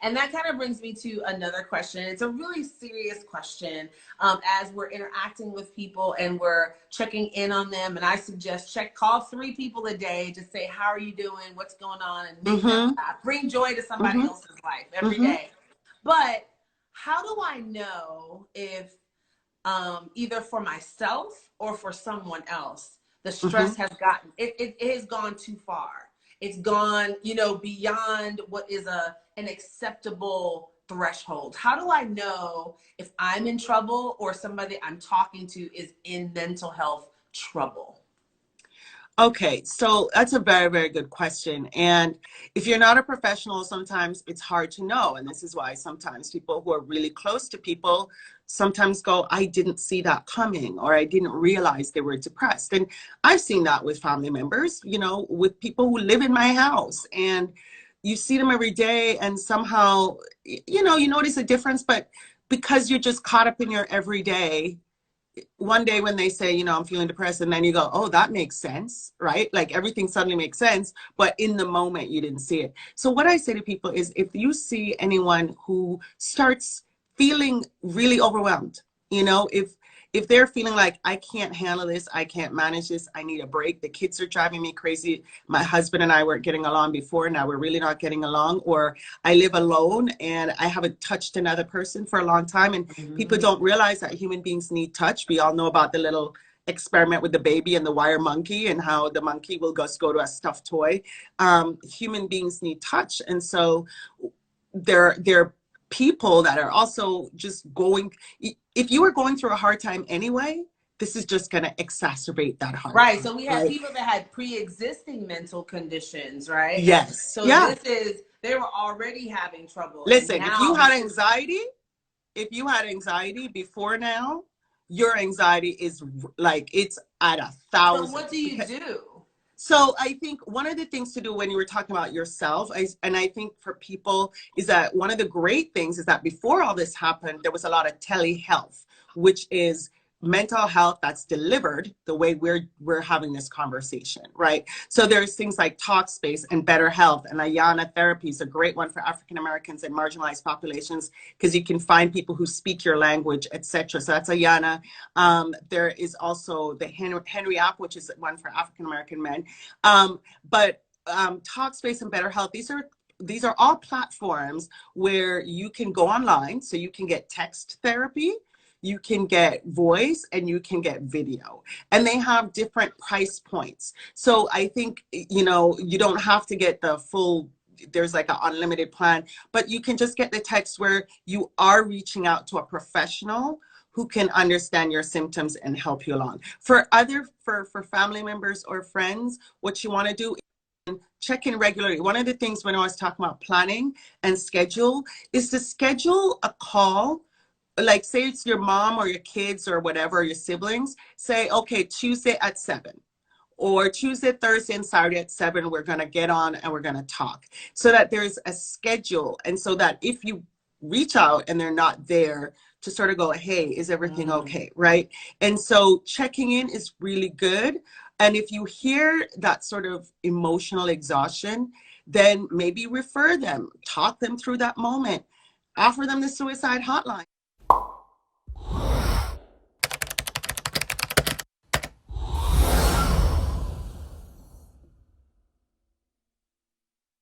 And that kind of brings me to another question. It's a really serious question as we're interacting with people and we're checking in on them. And I suggest call 3 people a day. Just say, how are you doing? What's going on? And make them laugh. Bring joy to somebody else's life every day. But how do I know if either for myself or for someone else, the stress has gotten, it has gone too far? It's gone, beyond what is an acceptable threshold. How do I know if I'm in trouble or somebody I'm talking to is in mental health trouble? Okay, so that's a very, very good question. And if you're not a professional, sometimes it's hard to know. And this is why sometimes people who are really close to people sometimes go, I didn't see that coming, or I didn't realize they were depressed. And I've seen that with family members, with people who live in my house, and you see them every day, and somehow, you notice a difference, but because you're just caught up in your everyday, one day when they say, I'm feeling depressed, and then you go, oh, that makes sense, right? Like everything suddenly makes sense, but in the moment you didn't see it. So what I say to people is, if you see anyone who starts feeling really overwhelmed, if they're feeling like, I can't handle this, I can't manage this, I need a break, the kids are driving me crazy, my husband and I weren't getting along before, now we're really not getting along, or I live alone and I haven't touched another person for a long time. And people don't realize that human beings need touch. We all know about the little experiment with the baby and the wire monkey, and how the monkey will just go to a stuffed toy. Human beings need touch. And so they're people that are also just going, if you were going through a hard time anyway, this is just going to exacerbate that hard right time, so we had people that had pre-existing mental conditions, right? Yes. So they were already having trouble. Listen, if you had anxiety before now, your anxiety is like, it's at 1,000. So what do you do? So I think one of the things to do when you were talking about yourself, and I think for people, is that one of the great things is that before all this happened, there was a lot of telehealth, which is mental health that's delivered the way we're having this conversation, right? So there's things like Talkspace and Better Health, and Ayana Therapy is a great one for African Americans and marginalized populations, because you can find people who speak your language, etc. So that's Ayana. There is also the Henry app, which is one for African American men. But Talkspace and Better Health, these are all platforms where you can go online, so you can get text therapy, you can get voice, and you can get video, and they have different price points. So I think, you don't have to get the full, there's like an unlimited plan, but you can just get the text where you are reaching out to a professional who can understand your symptoms and help you along. For family members or friends, what you want to do is check in regularly. One of the things when I was talking about planning and schedule is to schedule a call. Like, say it's your mom or your kids or whatever, your siblings, say, okay, Tuesday at 7, or Tuesday, Thursday, and Saturday at 7, we're going to get on and we're going to talk, so that there's a schedule. And so that if you reach out and they're not there, to sort of go, hey, is everything okay, right? And so checking in is really good. And if you hear that sort of emotional exhaustion, then maybe refer them, talk them through that moment, offer them the suicide hotline.